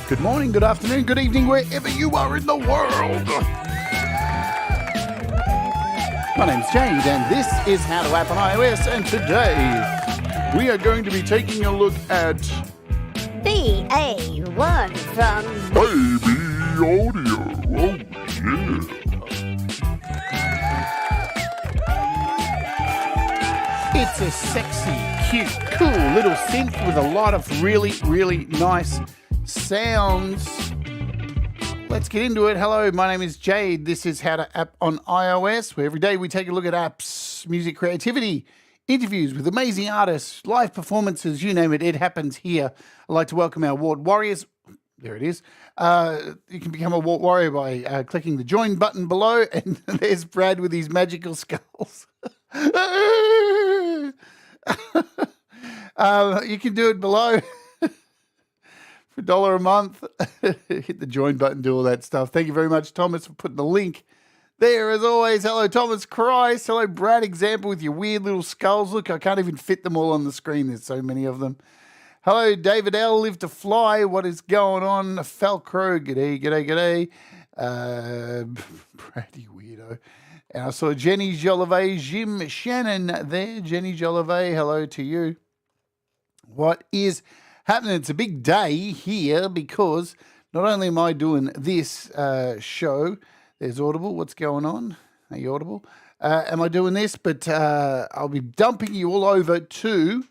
Good morning, good afternoon, good evening, wherever you are in the world. My name's Jade, and this is How to App on iOS, and today we are going to be taking a look at BA-1 from Baby Audio. Oh, yeah. It's a sexy, cute, cool little synth with a lot of really, really nice sounds. Let's get into it. Hello, my name is Jade. This is How to App on iOS, where every day we take a look at apps, music creativity, interviews with amazing artists, live performances, you name it, it happens here. I'd like to welcome our Ward Warriors. There it is. You can become a Ward Warrior by clicking the join button below, and there's Brad with his magical skulls. You can do it below. For $1 a month, hit the join button, do all that stuff. Thank you very much, Thomas, for putting the link there. As always, hello, Thomas Christ. Hello, Brad Example with your weird little skulls. Look, I can't even fit them all on the screen. There's so many of them. Hello, David L. Live to Fly. What is going on? Falcro. G'day, g'day, g'day. Brady weirdo. And I saw Jenny Jolivet, Jim Shannon there. Jenny Jolivet, hello to you. What is happening? It's a big day here because not only am I doing this show, there's Audible. What's going on? Are you Audible? Am I doing this? But I'll be dumping you all over to.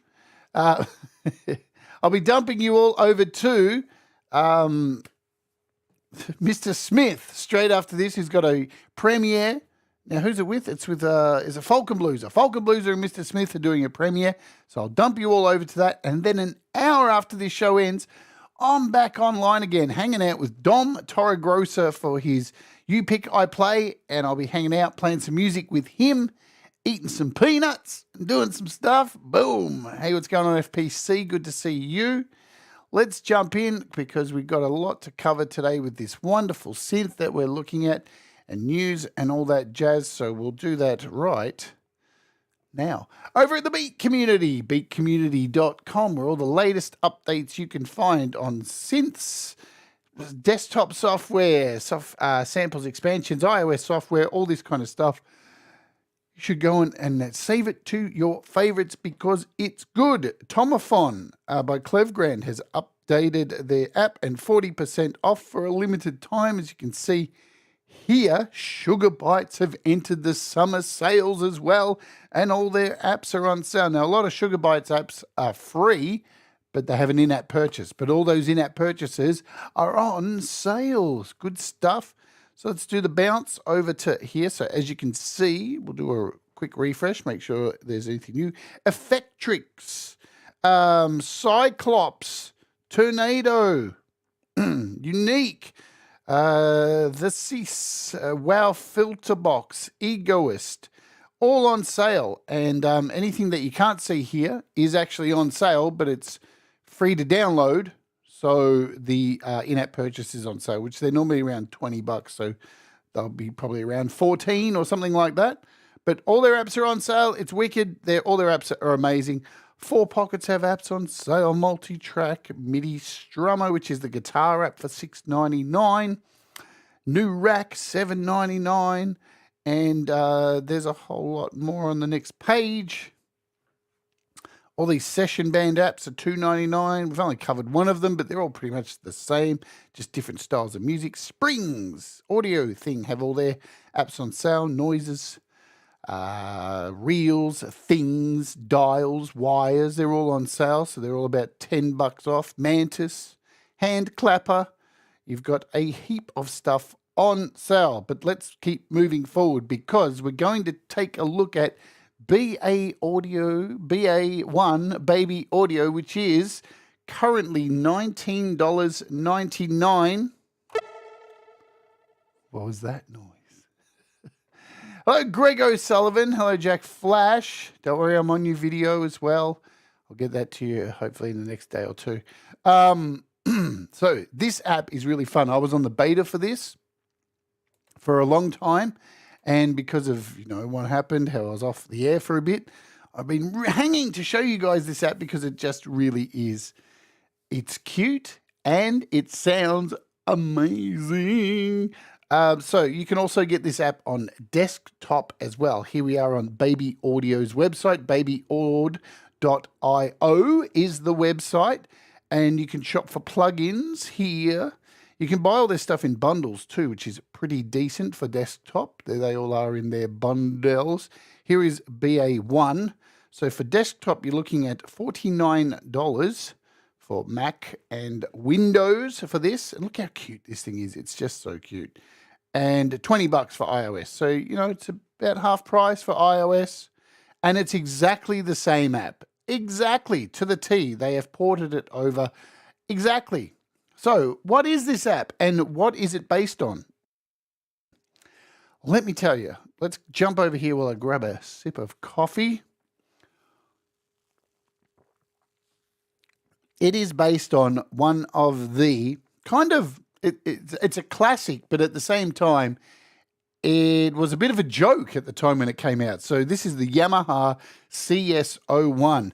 I'll be dumping you all over to Mr. Smith straight after this. Who's got a premiere. Now, who's it with? It's with is a Falcon Blueser. Falcon Blueser and Mr. Smith are doing a premiere. So I'll dump you all over to that. And then an hour after this show ends, I'm back online again, hanging out with Dom Torregrossa for his You Pick, I Play. And I'll be hanging out, playing some music with him, eating some peanuts, and doing some stuff. Boom. Hey, what's going on, FPC? Good to see you. Let's jump in because we've got a lot to cover today with this wonderful synth that we're looking at, and news and all that jazz, so we'll do that right now. Over at the Beat Community, beatcommunity.com, where all the latest updates you can find on synths, desktop software, samples, expansions, iOS software, all this kind of stuff. You should go and save it to your favorites because it's good. Tomophon by Clevgrand has updated their app and 40% off for a limited time, as you can see here. Sugar Bites have entered the summer sales as well, and all their apps are on sale. Now, a lot of Sugar Bites apps are free, but they have an in-app purchase. But all those in-app purchases are on sales. Good stuff. So let's do the bounce over to here. So as you can see, we'll do a quick refresh, make sure there's anything new. Effectrix, Cyclops, Tornado, Unique, the Cease, Wow Filter Box, Egoist, all on sale. And anything that you can't see here is actually on sale, but it's free to download. So the in-app purchase is on sale, which they're normally around $20. So they'll be probably around 14 or something like that. But all their apps are on sale. It's wicked. All their apps are amazing. 4 Pockets have apps on sale. Multi-track, MIDI Strummer, which is the guitar app, for $6.99. New Rack, $7.99. And there's a whole lot more on the next page. All these session band apps are $2.99. We've only covered one of them, but they're all pretty much the same, just different styles of music. Springs, Audio Thing, have all their apps on sale. Noises, Reels, Things, Dials, Wires, they're all on sale, so they're all about $10 off. Mantis, Hand Clapper, you've got a heap of stuff on sale. But let's keep moving forward because we're going to take a look at BA-1 Baby Audio, which is currently $19.99. What was that noise? Hello, Greg O'Sullivan. Hello, Jack Flash. Don't worry, I'm on your video as well. I'll get that to you hopefully in the next day or two. So this app is really fun. I was on the beta for this for a long time, And because of, what happened, how I was off the air for a bit, I've been hanging to show you guys this app because it just really is. It's cute and it sounds amazing. So you can also get this app on desktop as well. Here we are on Baby Audio's website. Babyaud.io is the website, and you can shop for plugins here. You can buy all this stuff in bundles too, which is pretty decent for desktop. There they all are in their bundles. Here is BA-1. So for desktop, you're looking at $49 for Mac and Windows for this. And look how cute this thing is. It's just so cute. And $20 for iOS. So, it's about half price for iOS. And it's exactly the same app. Exactly, to the T. They have ported it over exactly. So, what is this app and what is it based on? Let me tell you. Let's jump over here while I grab a sip of coffee. It is based on one of the it's a classic, but at the same time, it was a bit of a joke at the time when it came out. So this is the Yamaha CS01.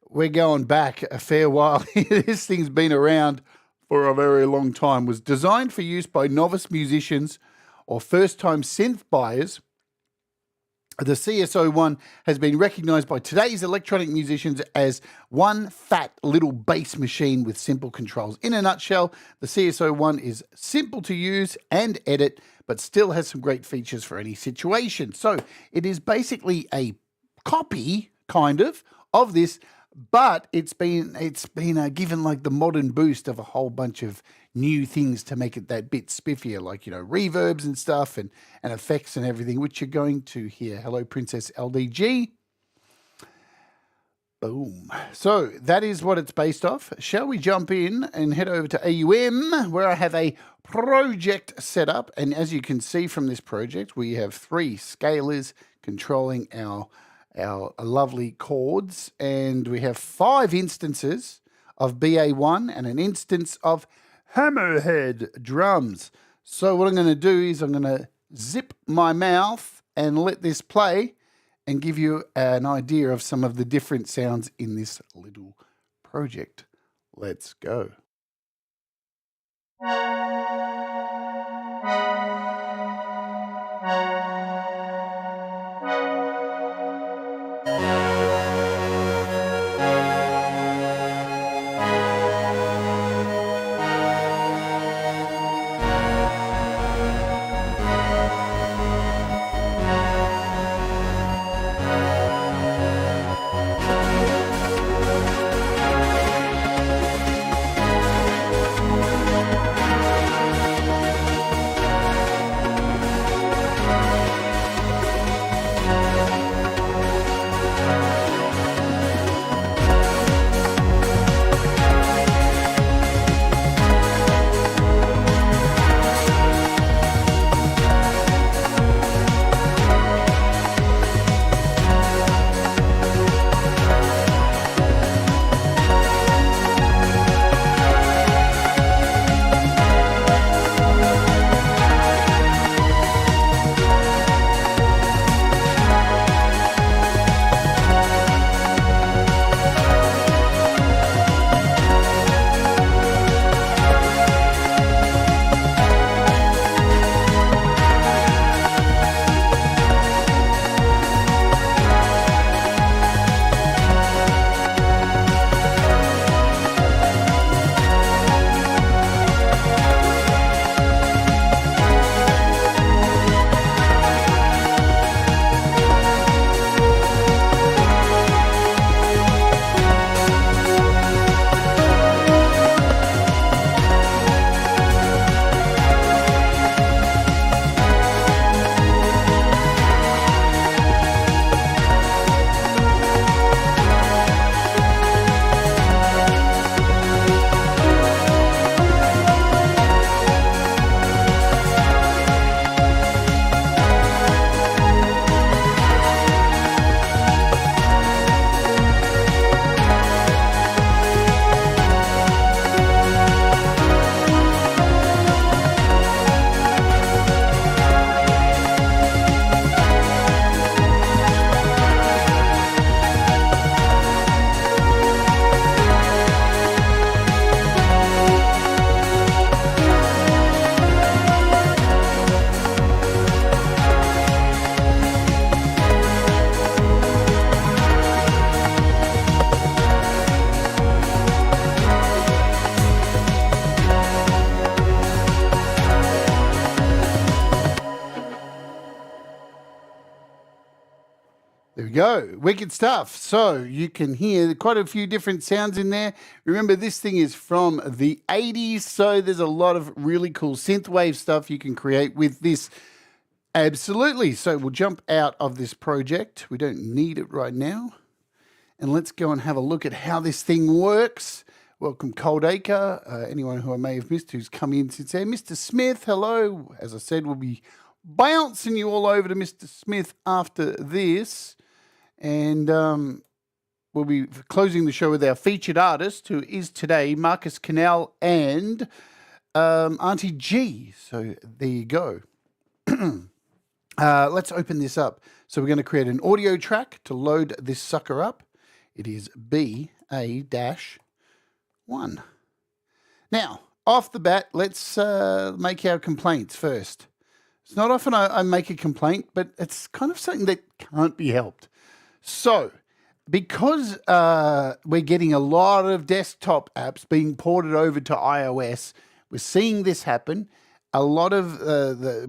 We're going back a fair while. This thing's been around for a very long time. Was designed for use by novice musicians or first-time synth buyers. The CS01 has been recognized by today's electronic musicians as one fat little bass machine with simple controls. In a nutshell, the CS01 is simple to use and edit, but still has some great features for any situation. So it is basically a copy, kind of this, but it's been given like the modern boost of a whole bunch of new things to make it that bit spiffier, like, reverbs and stuff and effects and everything, which you're going to hear. Hello, Princess LDG. Boom. So that is what it's based off. Shall we jump in and head over to AUM, where I have a project set up. And as you can see from this project, we have 3 scalers controlling our lovely chords, and we have 5 instances of BA-1 and an instance of Hammerhead drums. So what I'm going to do is I'm going to zip my mouth and let this play and give you an idea of some of the different sounds in this little project. Let's go. There we go. Wicked stuff. So you can hear quite a few different sounds in there. Remember, this thing is from the 80s, so there's a lot of really cool synthwave stuff you can create with this. Absolutely. So we'll jump out of this project. We don't need it right now. And let's go and have a look at how this thing works. Welcome, Coldacre. Anyone who I may have missed who's come in since then. Mr. Smith, hello. As I said, we'll be bouncing you all over to Mr. Smith after this. And we'll be closing the show with our featured artist, who is today Marcus Canal and Auntie G. So there you go. Let's open this up. So we're going to create an audio track to load this sucker up. It is BA-1. Now, off the bat, let's make our complaints first. It's not often I make a complaint, but it's kind of something that can't be helped. So, because we're getting a lot of desktop apps being ported over to iOS, we're seeing this happen. A lot of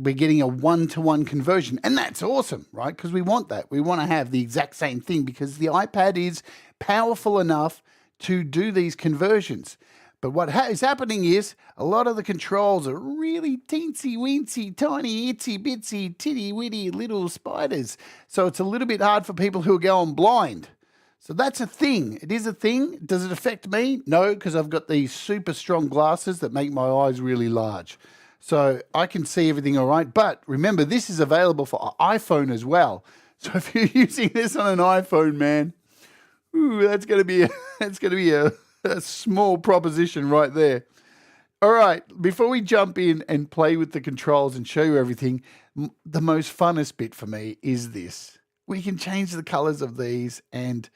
we're getting a one-to-one conversion, and that's awesome, right? Because we want that. We want to have the exact same thing because the iPad is powerful enough to do these conversions. But what is happening is a lot of the controls are really teensy-weensy, tiny, itsy-bitsy, titty-witty little spiders. So it's a little bit hard for people who are going blind. So that's a thing. It is a thing. Does it affect me? No, because I've got these super strong glasses that make my eyes really large. So I can see everything all right. But remember, this is available for iPhone as well. So if you're using this on an iPhone, man, ooh, that's going to be a small proposition right there. All right, before we jump in and play with the controls and show you everything, the most funnest bit for me is this. We can change the colors of these, and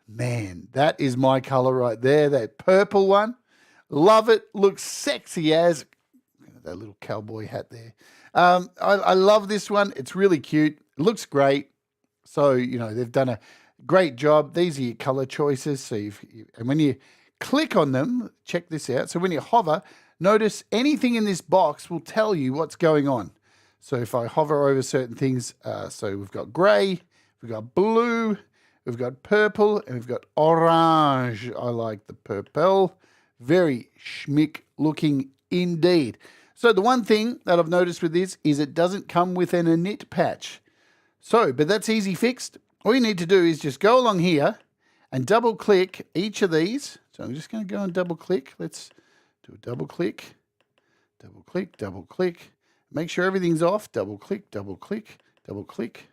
man, that is my color right there, that purple one. Love it, looks sexy as that little cowboy hat there. I love this one. It's really cute. It looks great. So, you know, they've done a great job. These are your color choices. So and when you click on them, check this out. So when you hover, notice anything in this box will tell you what's going on. So if I hover over certain things, so we've got gray, we've got blue, we've got purple, and we've got orange. I like the purple. Very schmick looking indeed. So the one thing that I've noticed with this is it doesn't come with an init patch. So, but that's easy fixed. All you need to do is just go along here and double click each of these. So I'm just going to go and double click. Let's do a double click, double click, double click. Make sure everything's off. Double click, double click, double click.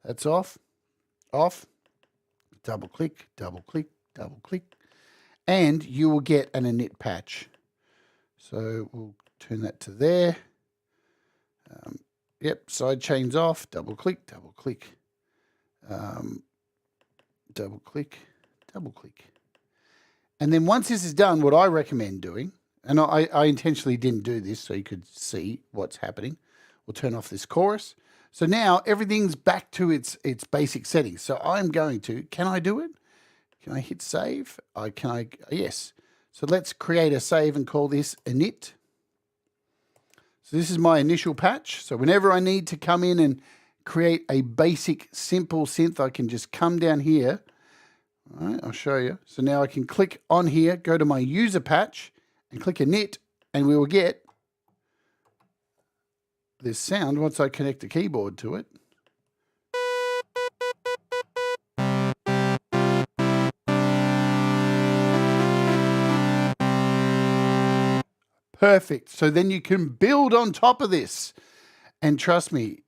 That's off, off. Double click, double click, double click. And you will get an init patch. So we'll turn that to there. Yep, side chains off. Double click, double click. Double click, double click. And then once this is done, what I recommend doing, and I intentionally didn't do this so you could see what's happening. We'll turn off this chorus. So now everything's back to its basic settings. So I'm going to, can I do it? Can I hit save? Yes. So let's create a save and call this init. So this is my initial patch. So whenever I need to come in and create a basic, simple synth, I can just come down here. All right, I'll show you. So now I can click on here, go to my user patch, and click init, and we will get this sound once I connect the keyboard to it. Perfect. So then you can build on top of this. And trust me,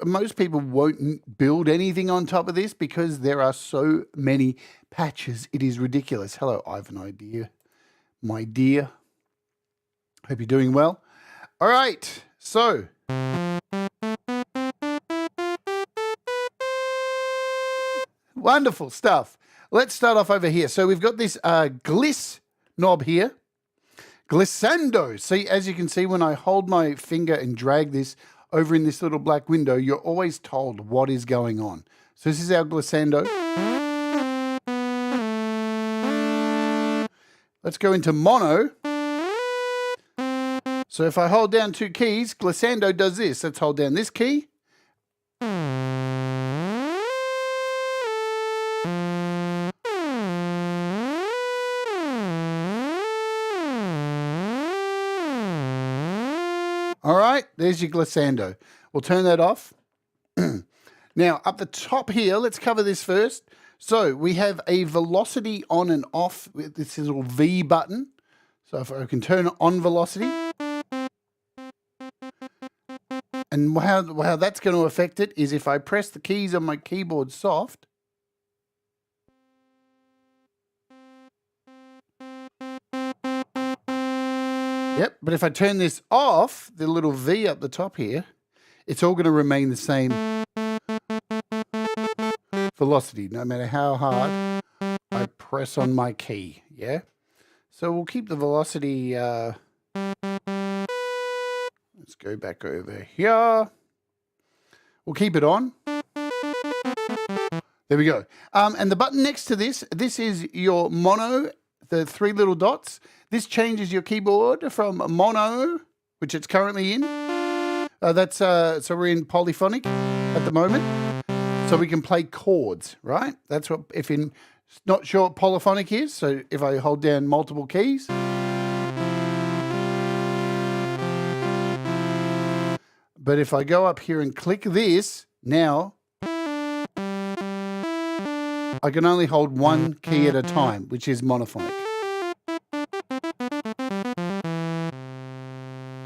most people won't build anything on top of this because there are so many patches. It is ridiculous. Hello, Ivan idea. My dear. Hope you're doing well. All right. So wonderful stuff. Let's start off over here. So we've got this gliss knob here. Glissando. See, as you can see, when I hold my finger and drag this over in this little black window, you're always told what is going on. So this is our glissando. Let's go into mono. So if I hold down two keys, glissando does this. Let's hold down this key. there's your glissando. We'll turn that off. Now, up the top here, let's cover this first. So we have a velocity on and off with this little V button. So if I can turn on velocity, and how that's going to affect it is if I press the keys on my keyboard soft, yep, but if I turn this off, the little V up the top here, it's all going to remain the same velocity, no matter how hard I press on my key, yeah? So we'll keep the velocity, let's go back over here. We'll keep it on. There we go. And the button next to this is your mono, the 3 little dots. This changes your keyboard from mono, which it's currently in. So we're in polyphonic at the moment. So we can play chords, right? That's what, if you're not sure what polyphonic is, so if I hold down multiple keys. But if I go up here and click this, now I can only hold one key at a time, which is monophonic.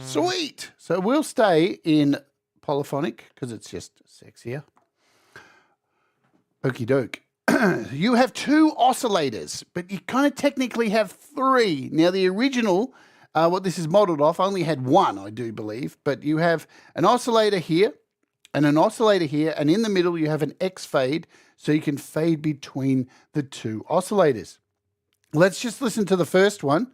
Sweet! So we'll stay in polyphonic because it's just sexier. Okie doke. You have 2 oscillators, but you kind of technically have 3. Now, the original, what this is modeled off, only had 1, I do believe. But you have an oscillator here and an oscillator here, and in the middle you have an X fade, so you can fade between the 2 oscillators. Let's just listen to the first one.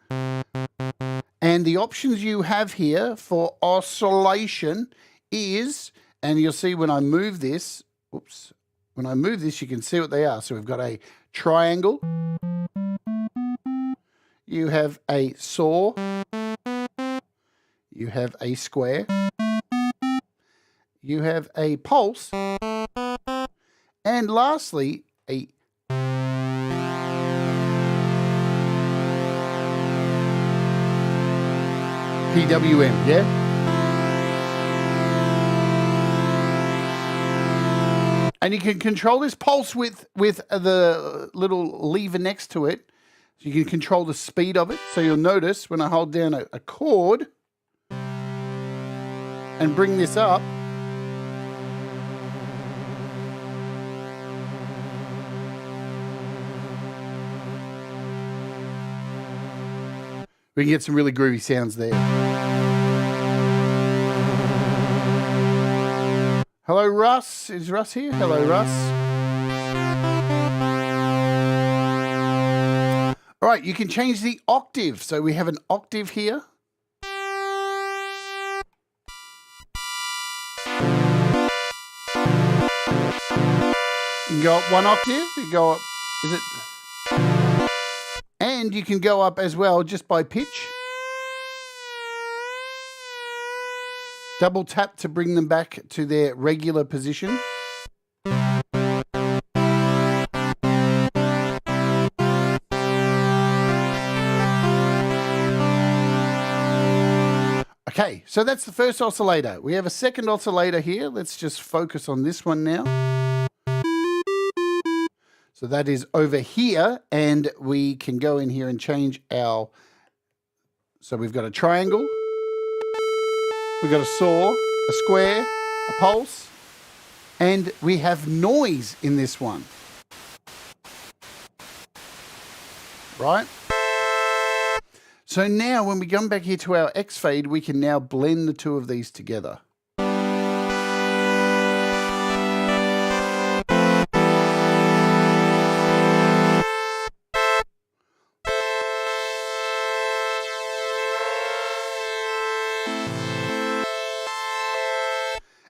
And the options you have here for oscillation is, and you'll see when I move this, oops, when I move this, you can see what they are. So we've got a triangle. You have a saw. You have a square. You have a pulse. And lastly, a PWM, yeah? And you can control this pulse with the little lever next to it. So you can control the speed of it. So you'll notice when I hold down a chord and bring this up, we can get some really groovy sounds there. Hello, Russ. Is Russ here? Hello, Russ. All right, you can change the octave. So we have an octave here. You can go up 1 octave. You go up, is it? And you can go up as well just by pitch. Double tap to bring them back to their regular position. Okay, so that's the first oscillator. We have a second oscillator here. Let's just focus on this one now. So that is over here, and we can go in here and change our... So we've got a triangle. We've got a saw, a square, a pulse, and we have noise in this one. Right? So now when we come back here to our X fade, we can now blend the 2 of these together.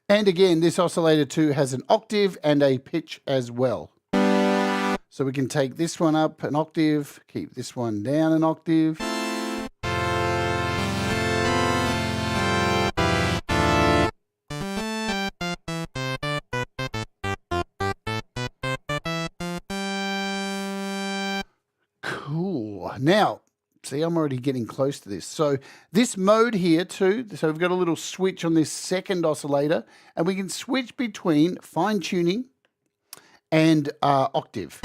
And again, this oscillator too has an octave and a pitch as well. So we can take this one up an octave, keep this one down an octave. Cool. Now, See, I'm already getting close to this. So this mode here too, so we've got a little switch on this second oscillator, and we can switch between fine tuning and octave.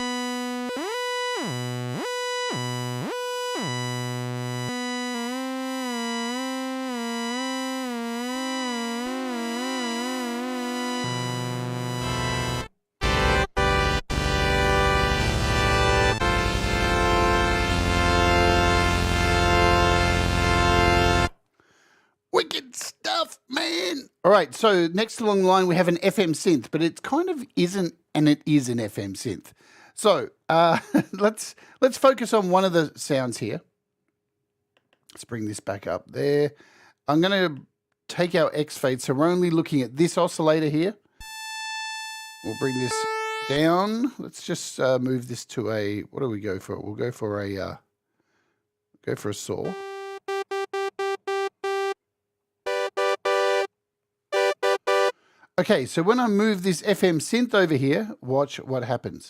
Wicked stuff, man. All right, so next along the line, we have an FM synth, but it kind of isn't, and it is an FM synth. So let's focus on one of the sounds here. Let's bring this back up there. I'm going to take our X fade, so we're only looking at this oscillator here. We'll bring this down. Let's just move this to a, what do we go for? We'll go for a saw. Okay, so when I move this FM synth over here, watch what happens.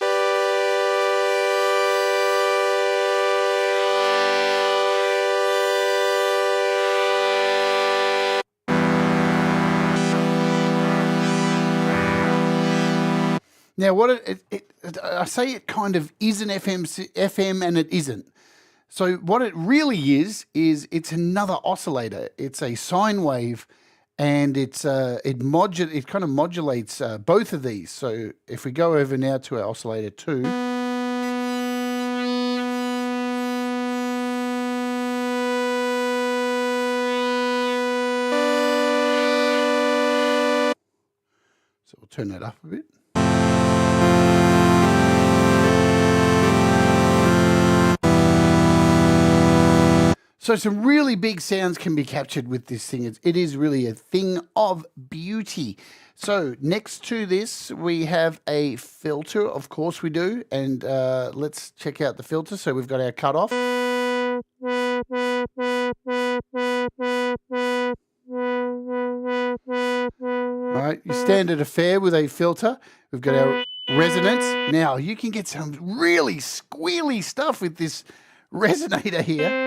Now, what I say it kind of is an FM and it isn't. So what it really is it's another oscillator. It's a sine wave. And it kind of modulates both of these. So if we go over now to our oscillator 2, so we'll turn that up a bit. So some really big sounds can be captured with this thing. It is really a thing of beauty. So next to this, we have a filter. Of course we do. And let's check out the filter. So we've got our cutoff. Right, your standard affair with a filter. We've got our resonance. Now you can get some really squealy stuff with this resonator here.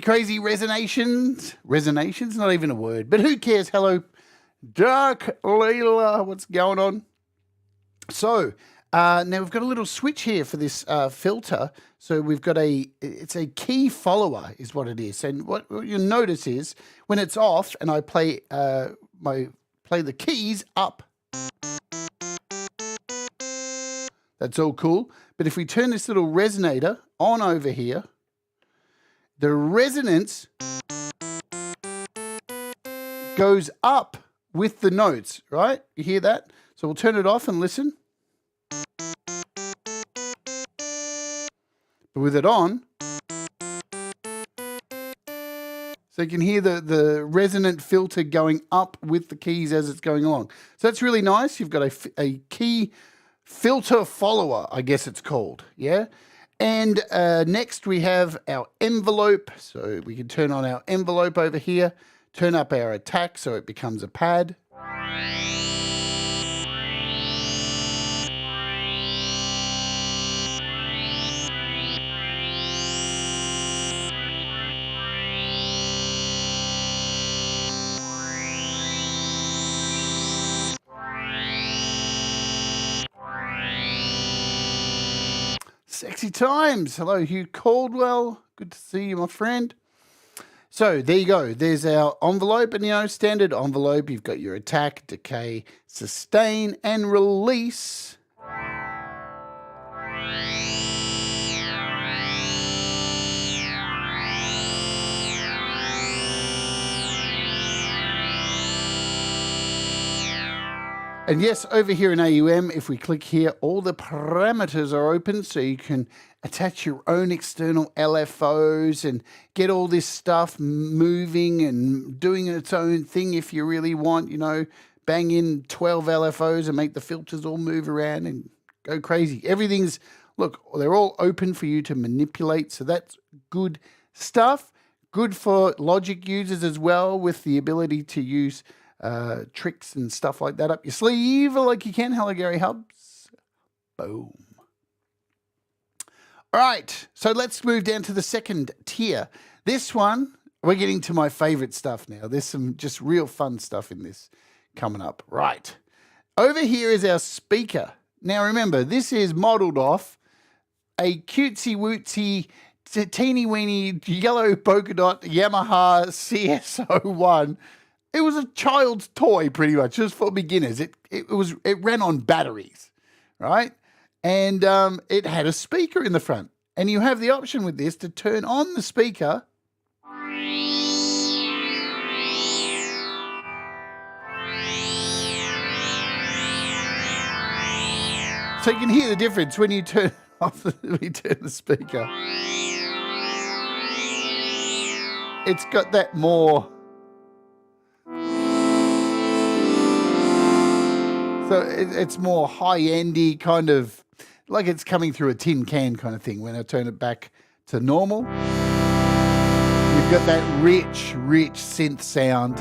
Crazy resonations. Resonations, not even a word. But who cares? Hello, Dark Leela. What's going on? So now we've got a little switch here for this filter. So we've got it's a key follower is what it is. And what you'll notice is when it's off and I play play the keys up, that's all cool. But if we turn this little resonator on over here, the resonance goes up with the notes, right? You hear that? So we'll turn it off and listen. But with it on, so you can hear the resonant filter going up with the keys as it's going along. So that's really nice. You've got a key filter follower, I guess it's called, yeah? And next we have our envelope. So we can turn on our envelope over here, turn up our attack so it becomes a pad. Sexy times. Hello, Hugh Caldwell. Good to see you, my friend. So there you go. There's our envelope, and standard envelope. You've got your attack, decay, sustain, and release. And yes, over here in AUM, if we click here, all the parameters are open, so you can attach your own external LFOs and get all this stuff moving and doing its own thing if you really want, bang in 12 LFOs and make the filters all move around and go crazy. Everything's, look, they're all open for you to manipulate. So that's good stuff. Good for Logic users as well, with the ability to use tricks and stuff like that up your sleeve like you can. Hello, Gary Hubs. Boom. All right, so let's move down to the second tier. This one, we're getting to my favorite stuff now. There's some just real fun stuff in this coming up. Right. Over here is our speaker. Now remember, this is modeled off a cutesy wootsy, teeny weeny yellow polka dot Yamaha CS01. It was a child's toy pretty much. It was for beginners. It ran on batteries, right? And it had a speaker in the front. And you have the option with this to turn on the speaker. So you can hear the difference when you turn off the speaker. It's got that more. So it's more high-endy, kind of like it's coming through a tin can kind of thing when I turn it back to normal. You've got that rich synth sound.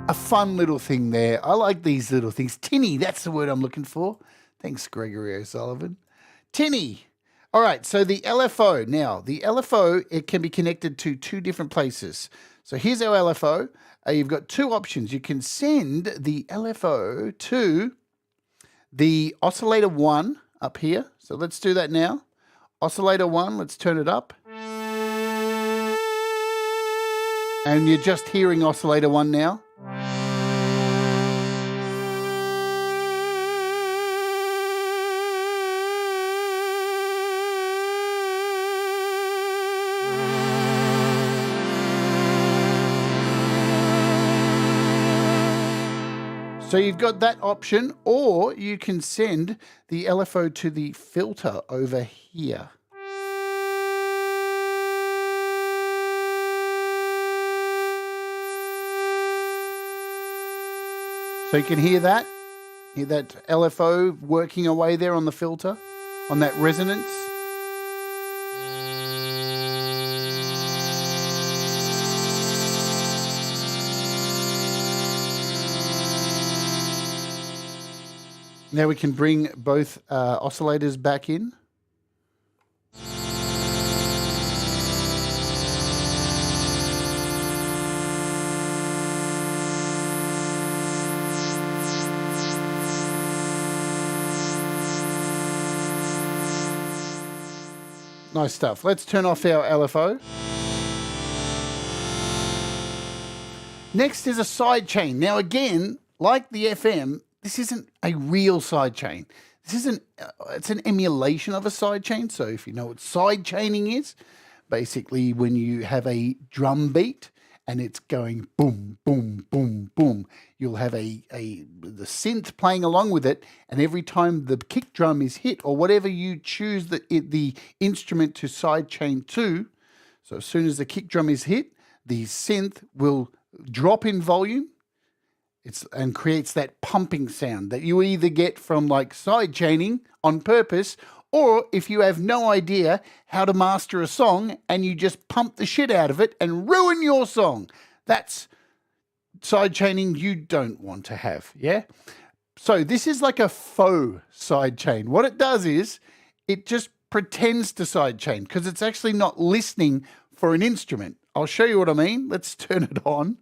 A fun little thing there. I like these little things. Tinny, that's the word I'm looking for. Thanks, Gregory O'Sullivan. Tinny. All right, so the LFO. Now, the LFO, it can be connected to two different places. So here's our LFO. You've got two options. You can send the LFO to the oscillator 1 up here. So let's do that now. Oscillator 1, let's turn it up. And you're just hearing oscillator 1 now. So you've got that option, or you can send the LFO to the filter over here. So you can hear that LFO working away there on the filter, on that resonance. Now we can bring both oscillators back in. Nice stuff. Let's turn off our LFO. Next is a sidechain. Now again, like the FM, this isn't a real sidechain. It's an emulation of a sidechain. So if you know what sidechaining is, basically when you have a drum beat and it's going boom, boom, boom, boom, you'll have the synth playing along with it, and every time the kick drum is hit, or whatever you choose the instrument to sidechain to, so as soon as the kick drum is hit, the synth will drop in volume. And creates that pumping sound that you either get from like side chaining on purpose, or if you have no idea how to master a song and you just pump the shit out of it and ruin your song. That's side chaining you don't want to have, yeah? So this is like a faux side chain. What it does is it just pretends to side chain because it's actually not listening for an instrument. I'll show you what I mean. Let's turn it on.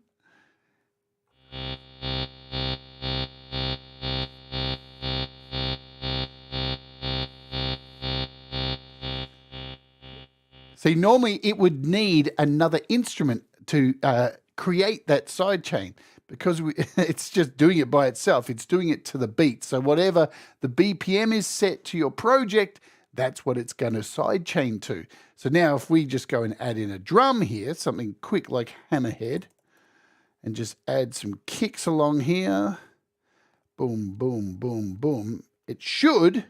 See, normally it would need another instrument to create that side chain, because it's just doing it by itself. It's doing it to the beat. So whatever the BPM is set to your project, that's what it's going to side chain to. So now if we just go and add in a drum here, something quick like Hammerhead, and just add some kicks along here. Boom, boom, boom, boom. It should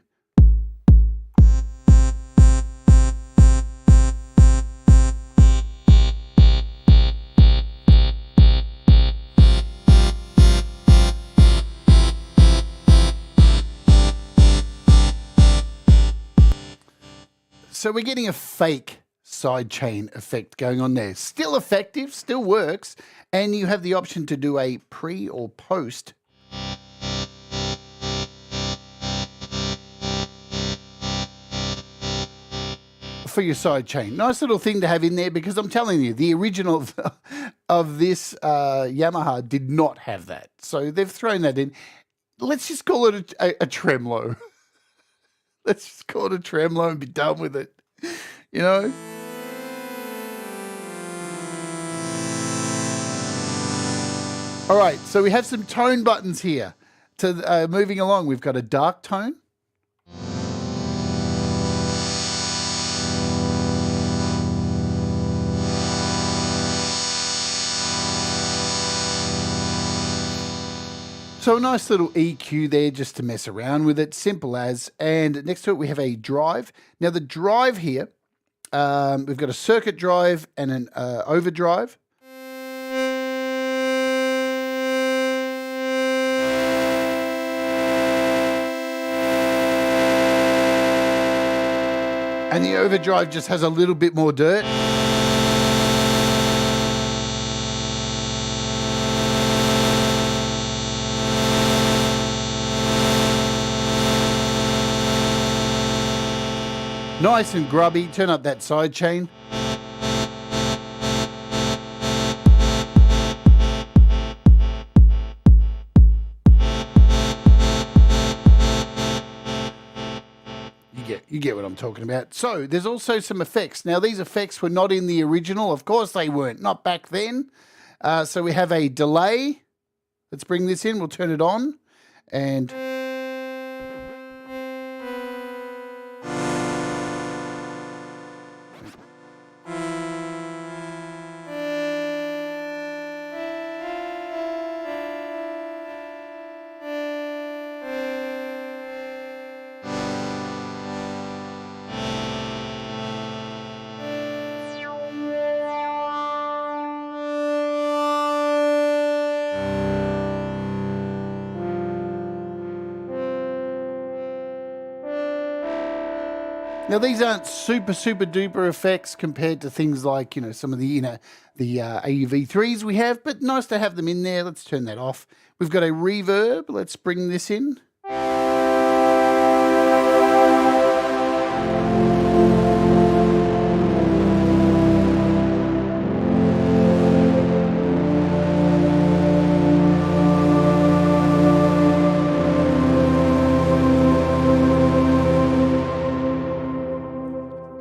So we're getting a fake sidechain effect going on there. Still effective, still works, and you have the option to do a pre or post. For your sidechain. Nice little thing to have in there, because I'm telling you, the original of this Yamaha did not have that. So they've thrown that in. Let's just call it a tremolo. Let's just call it a tremolo and be done with it. You know? All right, so we have some tone buttons here. To moving along, we've got a dark tone. So a nice little EQ there just to mess around with it, simple as. And next to it we have a drive. Now the drive here, we've got a circuit drive and an overdrive. And the overdrive just has a little bit more dirt. Nice and grubby. Turn up that side chain. You get what I'm talking about. So there's also some effects. Now these effects were not in the original. Of course they weren't. Not back then. So we have a delay. Let's bring this in. We'll turn it on. And now these aren't super duper effects compared to things like, you know, some of the, the AUV3s we have, but nice to have them in there. Let's turn that off. We've got a reverb. Let's bring this in.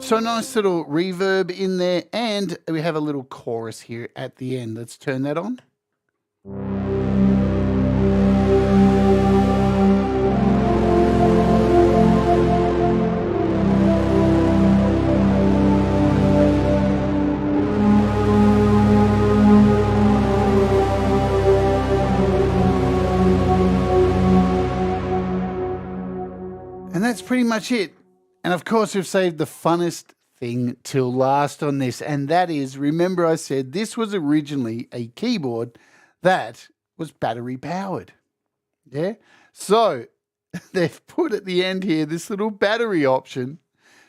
So a nice little reverb in there, and we have a little chorus here at the end. Let's turn that on. And that's pretty much it. And of course, we've saved the funnest thing till last on this, and that is, remember I said this was originally a keyboard that was battery powered. Yeah? So they've put at the end here this little battery option.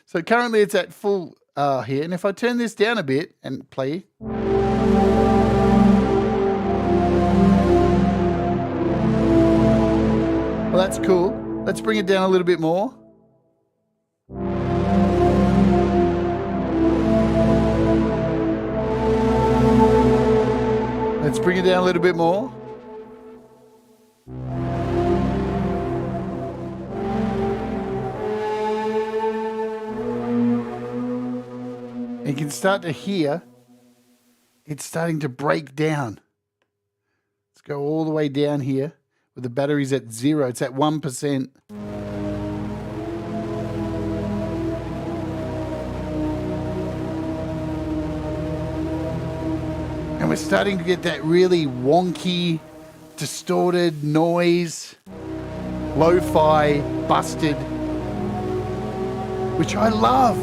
So currently it's at full here, and if I turn this down a bit and play. Well, that's cool. Let's bring it down a little bit more. Let's bring it down a little bit more. You can start to hear it's starting to break down. Let's go all the way down here with the batteries at 0. It's at 1%. And we're starting to get that really wonky, distorted noise, lo-fi, busted, which I love.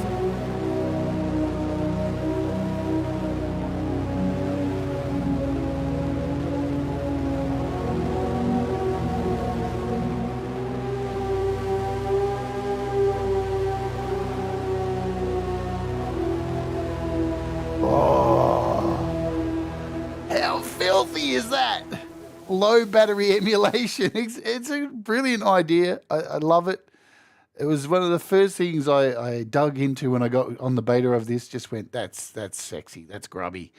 grubby is that? Low battery emulation. It's a brilliant idea. I love it. It was one of the first things I dug into when I got on the beta of this. Just went, that's sexy. That's grubby.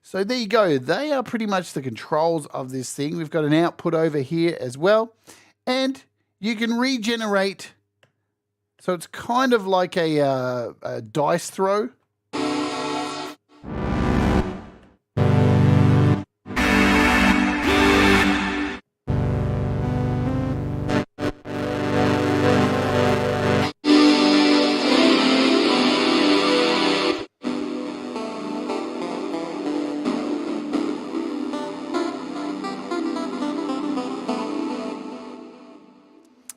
So there you go. They are pretty much the controls of this thing. We've got an output over here as well. And you can regenerate. So it's kind of like a dice throw.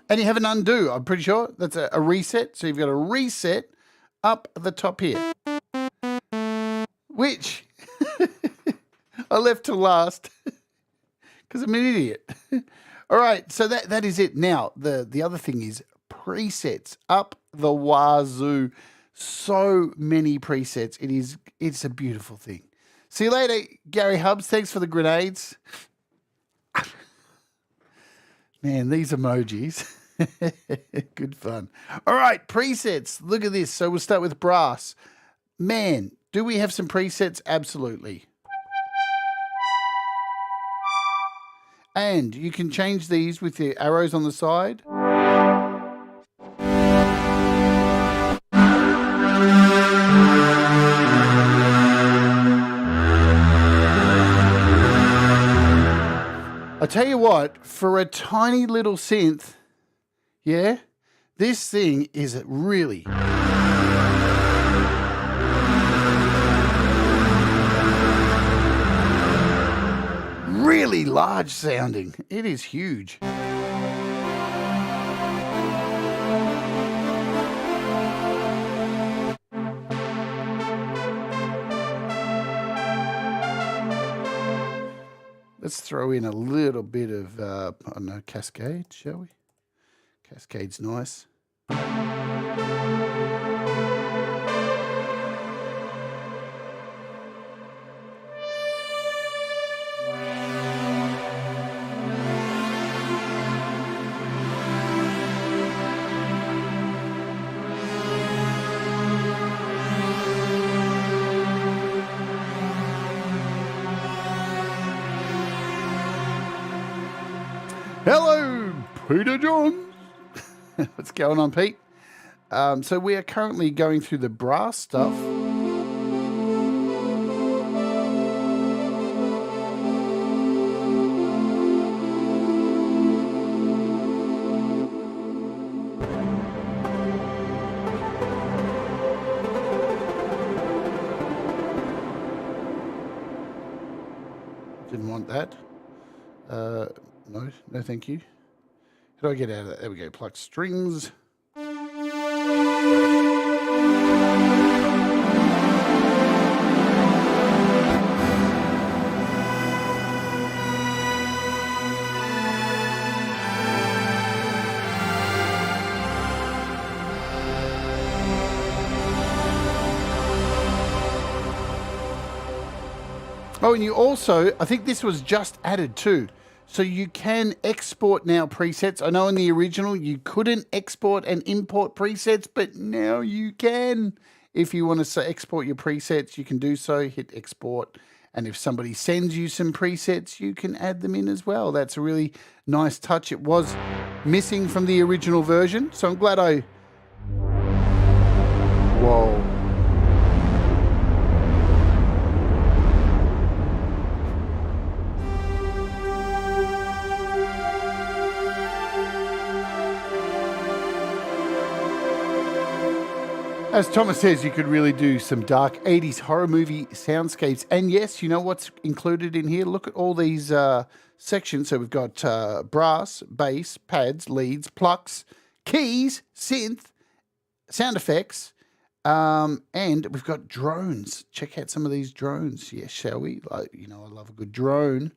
And you have an undo, I'm pretty sure. That's a reset. So you've got a reset up the top here. Which I left to last because I'm an idiot. All right, so that is it. Now, the other thing is presets up the wazoo. So many presets. It's a beautiful thing. See you later, Gary Hubbs. Thanks for the grenades. Man, these emojis. Good fun. All right, presets. Look at this. So we'll start with brass. Man, do we have some presets? Absolutely. And you can change these with the arrows on the side. I tell you what, for a tiny little synth, yeah, this thing is really large sounding. It is huge. Let's throw in a little bit of, I don't know, Cascade, shall we? Cascade's nice. Hello, Peter Johns. What's going on, Pete? So we are currently going through the brass stuff. Didn't want that. No, thank you. How do I get out of that? There we go. Pluck strings. Oh, and you also, I think this was just added too. So you can export now presets. I know in the original you couldn't export and import presets, but now you can. If you want to export your presets, you can do so, hit export. And if somebody sends you some presets, you can add them in as well. That's a really nice touch. It was missing from the original version, so I'm glad I... Whoa. As Thomas says, you could really do some dark 80s horror movie soundscapes. And yes, you know what's included in here? Look at all these sections. So we've got brass, bass, pads, leads, plucks, keys, synth, sound effects, and we've got drones. Check out some of these drones. Yes, shall we? I love a good drone.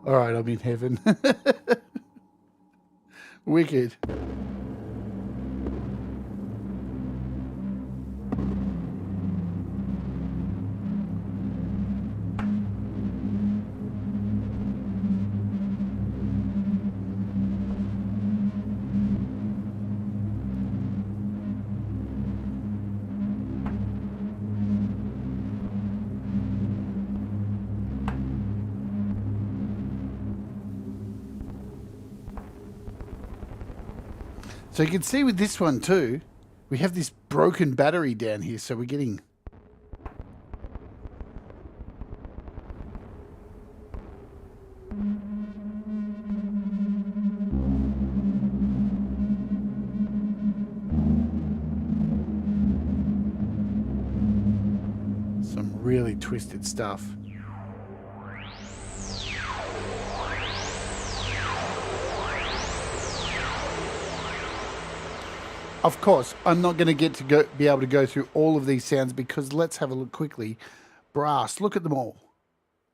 All right, I'm in heaven. Wicked. So you can see with this one too, we have this broken battery down here. So we're getting... some really twisted stuff. Of course, I'm not going to be able to go through all of these sounds because let's have a look quickly. Brass, look at them all.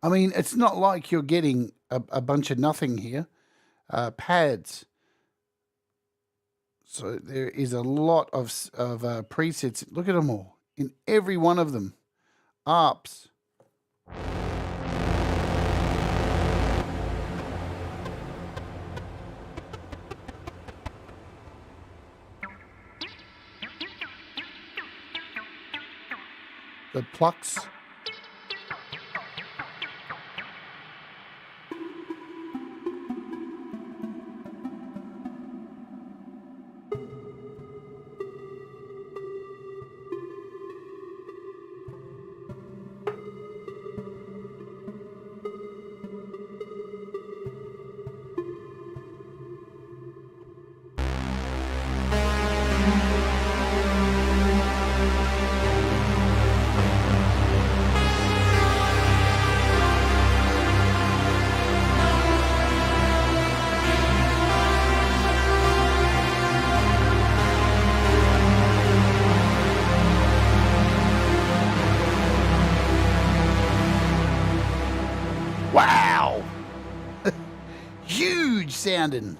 I mean, it's not like you're getting a bunch of nothing here. Pads. So there is a lot of presets. Look at them all. In every one of them. Arps. The plucks. Wow! Huge sounding.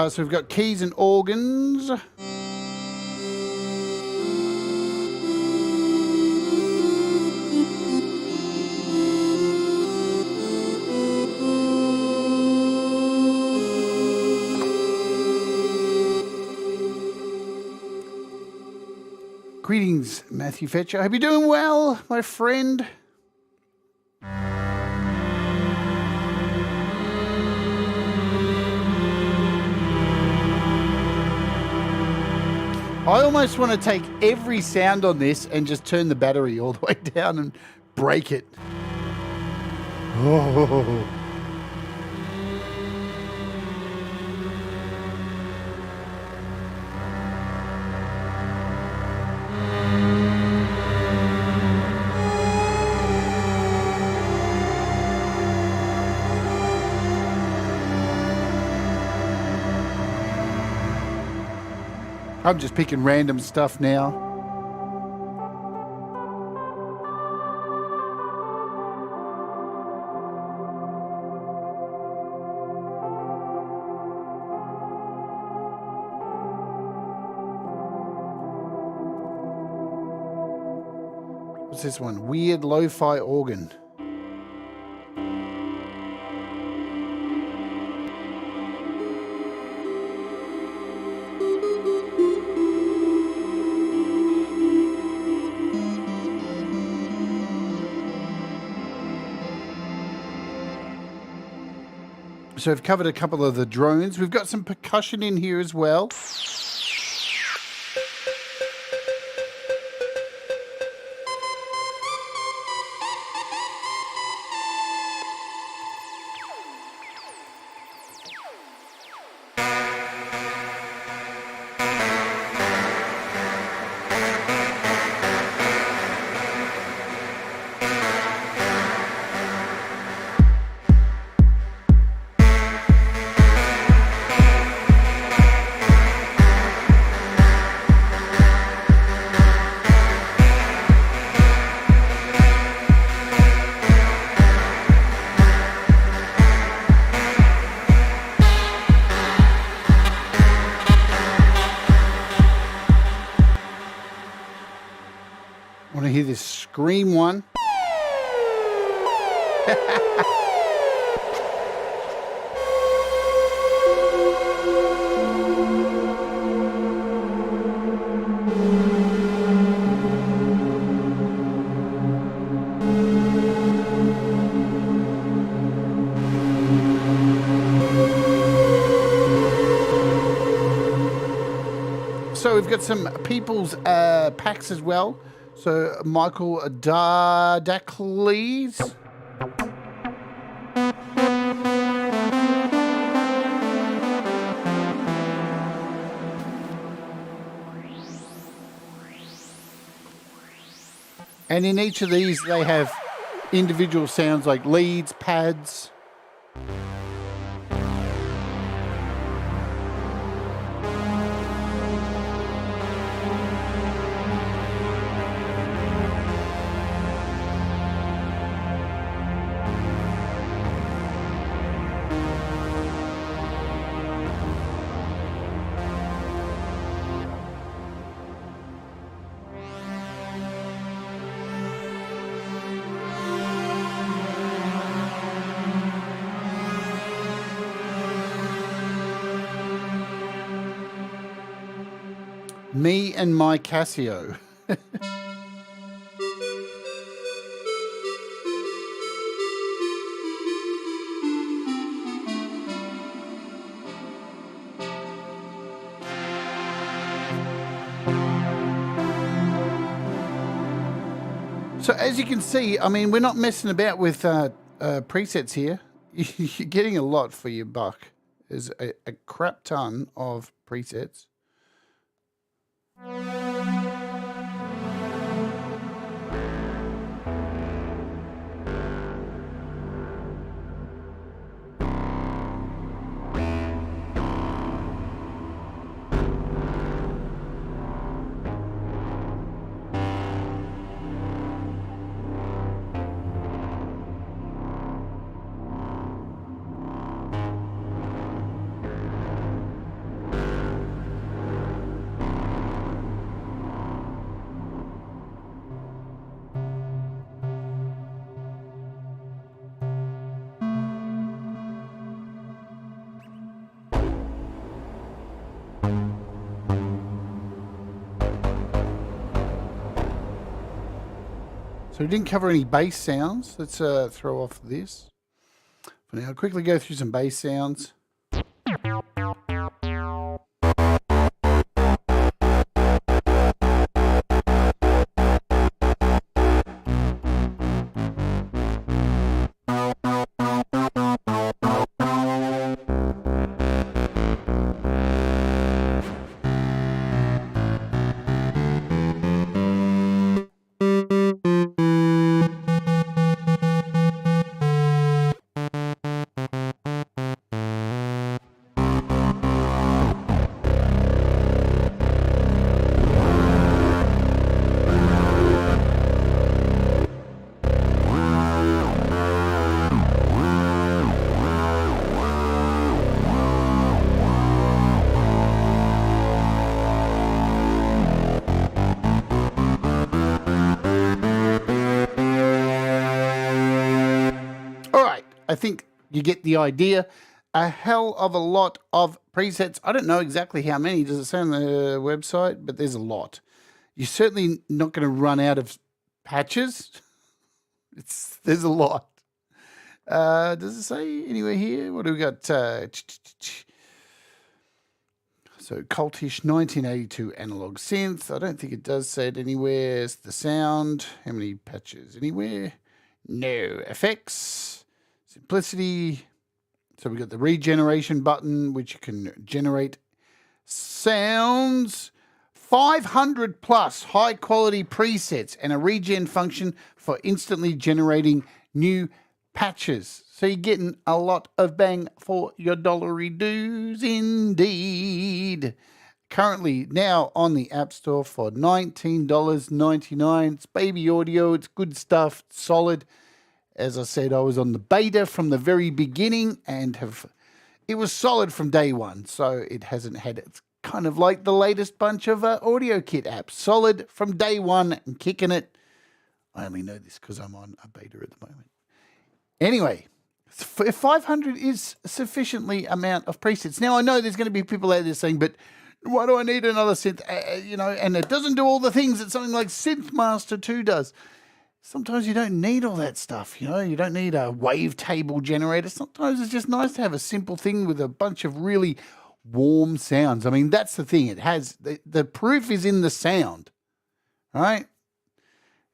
So we've got keys and organs. Greetings, Matthew Fetcher. I hope you're doing well, my friend. I almost want to take every sound on this and just turn the battery all the way down and break it. Oh. I'm just picking random stuff now. What's this one? Weird lo-fi organ. So we've covered a couple of the drones. We've got some percussion in here as well. Want to hear this scream one? So we've got some people's packs as well. So Michael Dacles. And in each of these, they have individual sounds like leads, pads. Me and my Casio. So as you can see, I mean, we're not messing about with presets here. You're getting a lot for your buck. There's a crap ton of presets. So we didn't cover any bass sounds. Let's throw off this. For now, I'll quickly go through some bass sounds. think you get the idea. A hell of a lot of presets. I don't know exactly how many. Does it say on the website? But there's a lot. You're certainly not going to run out of patches. There's a lot. Does it say anywhere here? What do we got? So Cultish 1982 analog synth. I don't think it does say it anywhere. It's the sound. How many patches? Anywhere? No. Effects. Simplicity. So we've got the regeneration button, which you can generate sounds. 500 plus high quality presets and a regen function for instantly generating new patches. So you're getting a lot of bang for your dollary dues indeed. Currently now on the App Store for $19.99. It's baby audio. It's good stuff. It's solid. As I said, I was on the beta from the very beginning and it was solid from day one. So it hasn't had, it's kind of like the latest bunch of audio kit apps. Solid from day one and kicking it. I only know this because I'm on a beta at the moment. Anyway, if 500 is sufficiently amount of presets. Now, I know there's going to be people out there saying, but why do I need another synth? And it doesn't do all the things that something like Synthmaster 2 does. Sometimes you don't need all that stuff, you don't need a wavetable generator. Sometimes it's just nice to have a simple thing with a bunch of really warm sounds. I mean, that's the thing. It has, the proof is in the sound, right?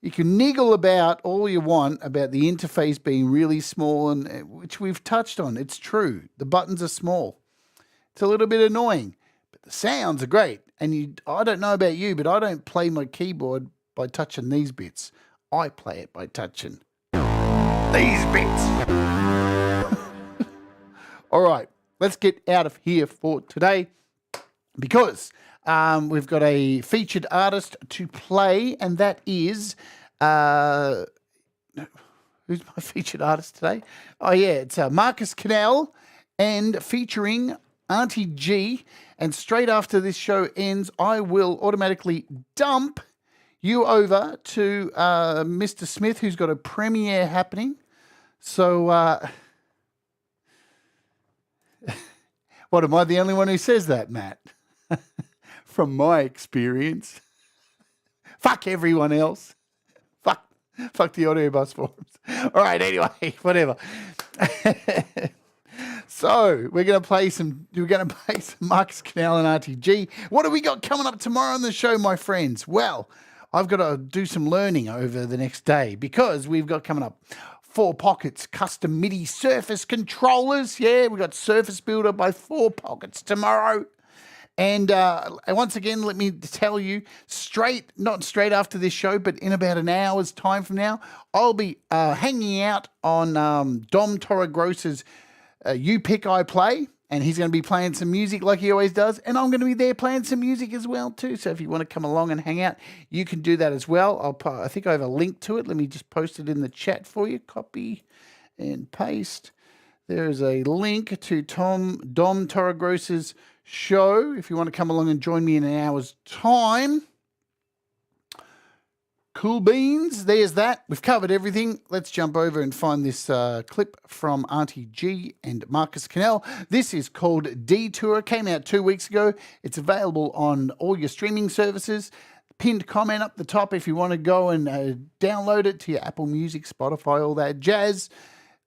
You can niggle about all you want about the interface being really small, and which we've touched on. It's true. The buttons are small. It's a little bit annoying, but the sounds are great. And I don't know about you, but I don't play my keyboard by touching these bits. I play it by touching these bits. All right, let's get out of here for today because we've got a featured artist to play, and that is, who's my featured artist today? Oh, yeah, it's Marcus Cannell and featuring Auntie G. And straight after this show ends, I will automatically dump you over to Mr. Smith, who's got a premiere happening. So, what, am I the only one who says that, Matt? From my experience. Fuck everyone else. Fuck the audio bus forums. All right, anyway, whatever. So we're gonna play some Marcus Cannell and Auntie G. What have we got coming up tomorrow on the show, my friends? Well, I've got to do some learning over the next day because we've got coming up 4 Pockets custom MIDI Surface controllers. Yeah, we got Surface Builder by 4 Pockets tomorrow. And once again, let me tell you, not straight after this show, but in about an hour's time from now, I'll be hanging out on Dom Torregrosa's You Pick, I Play. And he's going to be playing some music like he always does. And I'm going to be there playing some music as well too. So if you want to come along and hang out, you can do that as well. I think I have a link to it. Let me just post it in the chat for you. Copy and paste. There is a link to Dom Torregrosa's show. If you want to come along and join me in an hour's time. Cool beans. There's that. We've covered everything. Let's jump over and find this clip from Auntie G and Marcus Cannell. This is called Detour. Came out 2 weeks ago. It's available on all your streaming services. Pinned comment up the top if you want to go and download it to your Apple Music, Spotify, all that jazz.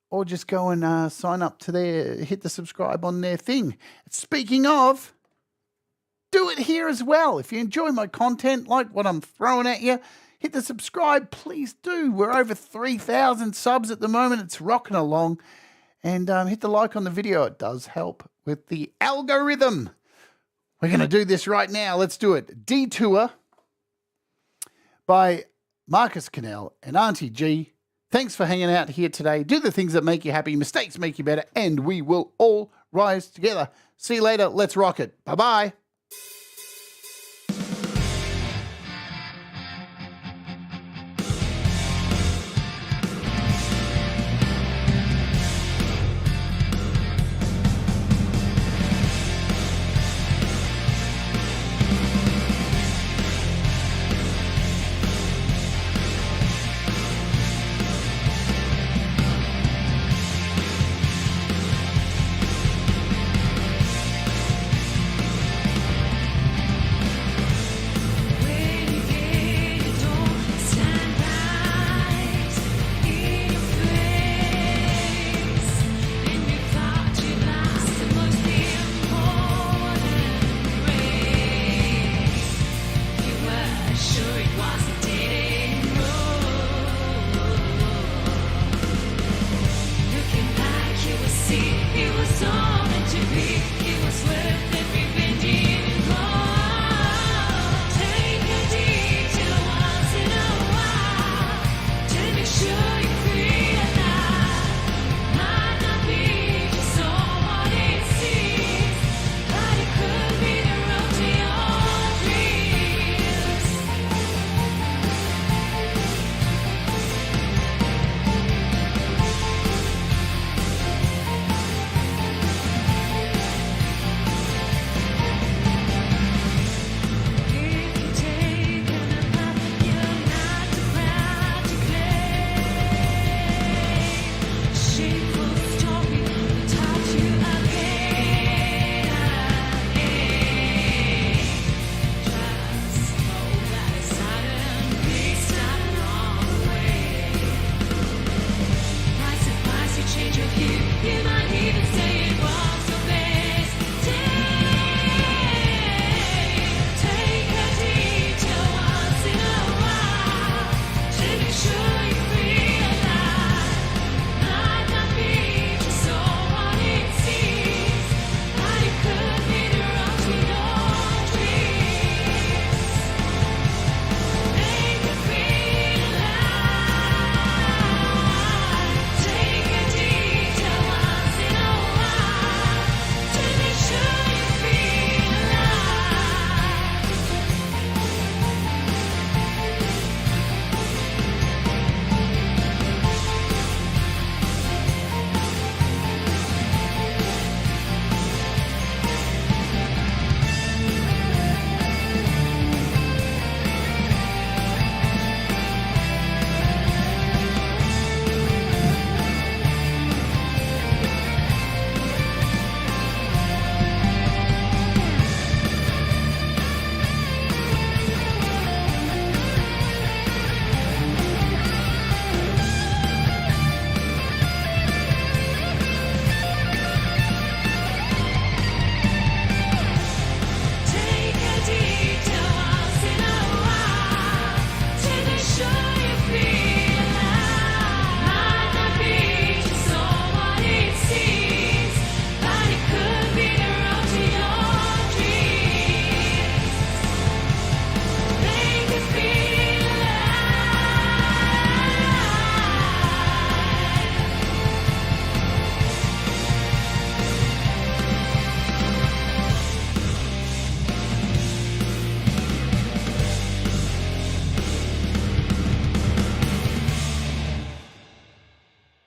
Or just go and sign up to hit the subscribe on their thing. Speaking of, do it here as well. If you enjoy my content, like what I'm throwing at you, hit the subscribe, please do. We're over 3,000 subs at the moment. It's rocking along. And hit the like on the video. It does help with the algorithm. We're going to do this right now. Let's do it. Detour by Marcus Cannell and Auntie G. Thanks for hanging out here today. Do the things that make you happy. Mistakes make you better. And we will all rise together. See you later. Let's rock it. Bye-bye.